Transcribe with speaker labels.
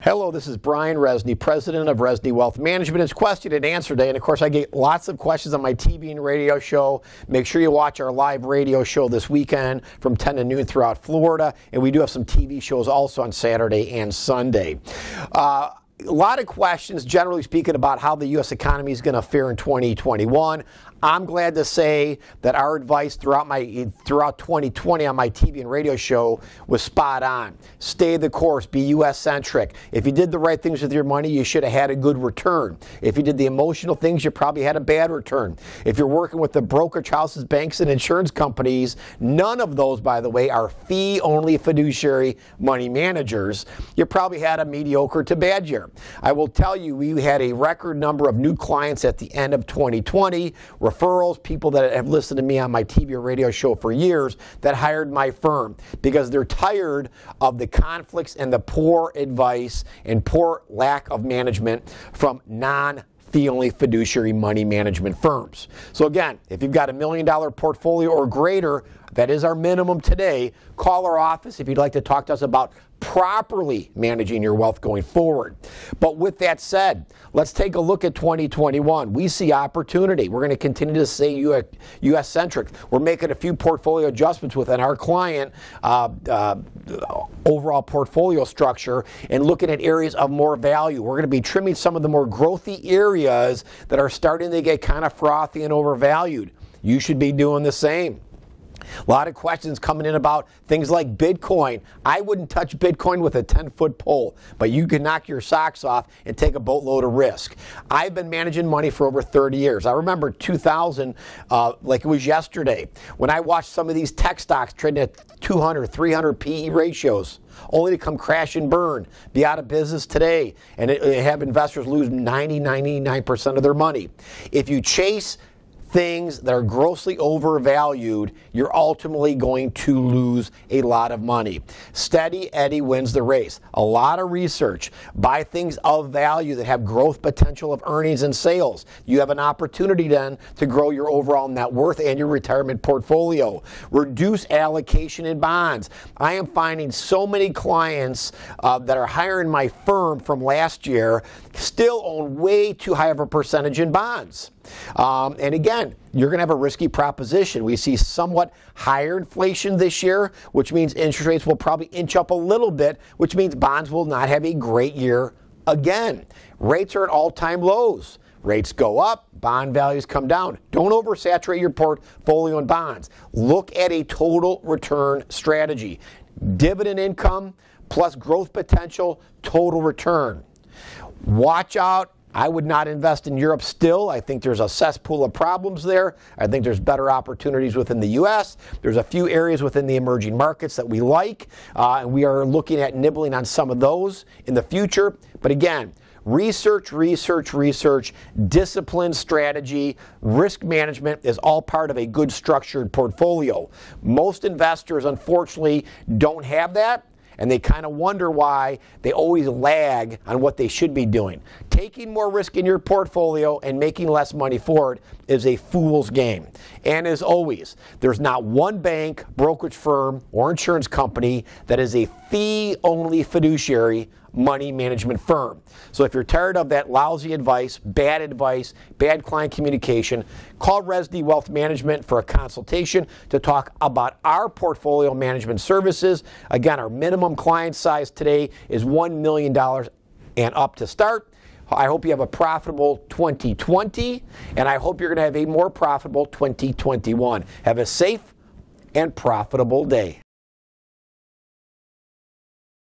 Speaker 1: Hello, this is Brian Rezny, president of Rezny Wealth Management. It's question and answer day, and of course I get lots of questions on my TV and radio show. Make sure you watch our live radio show this weekend from 10 to noon throughout Florida, and we do have some TV shows also on Saturday and Sunday. A lot of questions, generally speaking, about how the U.S. economy is going to fare in 2021. I'm glad to say that our advice throughout 2020 on my TV and radio show was spot on. Stay the course, be US-centric. If you did the right things with your money, you should have had a good return. If you did the emotional things, you probably had a bad return. If you're working with the brokerage houses, banks, and insurance companies, none of those, by the way, are fee-only fiduciary money managers. You probably had a mediocre to bad year. I will tell you, we had a record number of new clients at the end of 2020. Referrals, people that have listened to me on my TV or radio show for years that hired my firm because they're tired of the conflicts and the poor advice and poor lack of management from non-fee-only fiduciary money management firms. So again, if you've got $1 million portfolio or greater, that is our minimum today, call our office if you'd like to talk to us about properly managing your wealth going forward. But with that said, let's take a look at 2021. We see opportunity. We're going to continue to stay US-centric. We're making a few portfolio adjustments within our client overall portfolio structure and looking at areas of more value. We're going to be trimming some of the more growthy areas that are starting to get kind of frothy and overvalued. You should be doing the same. A lot of questions coming in about things like Bitcoin. I wouldn't touch Bitcoin with a 10-foot pole, but you can knock your socks off and take a boatload of risk. I've been managing money for over 30 years. I remember 2000 like it was yesterday when I watched some of these tech stocks trading at 200, 300 PE ratios, only to come crash and burn, be out of business today, and have investors lose 90, 99% of their money. If you chase things that are grossly overvalued, you're ultimately going to lose a lot of money. Steady Eddie wins the race. A lot of research. Buy things of value that have growth potential of earnings and sales. You have an opportunity then to grow your overall net worth and your retirement portfolio. Reduce allocation in bonds. I am finding so many clients that are hiring my firm from last year still own way too high of a percentage in bonds. And again, you're going to have a risky proposition. We see somewhat higher inflation this year, which means interest rates will probably inch up a little bit, which means bonds will not have a great year again. Rates are at all-time lows. Rates go up, bond values come down. Don't oversaturate your portfolio in bonds. Look at a total return strategy. Dividend income plus growth potential, total return. Watch out. I would not invest in Europe still. I think there's a cesspool of problems there. I think there's better opportunities within the U.S. There's a few areas within the emerging markets that we like, and we are looking at nibbling on some of those in the future. But again, research, discipline, strategy, risk management is all part of a good structured portfolio. Most investors, unfortunately, don't have that. And they kind of wonder why they always lag on what they should be doing. Taking more risk in your portfolio and making less money for it is a fool's game. And as always, there's not one bank, brokerage firm, or insurance company that is a fee-only fiduciary money management firm. So if you're tired of that lousy advice, bad client communication, call Rezny Wealth Management for a consultation to talk about our portfolio management services. Again, our minimum client size today is $1 million and up to start. I hope you have a profitable 2020, and I hope you're going to have a more profitable 2021. Have a safe and profitable day.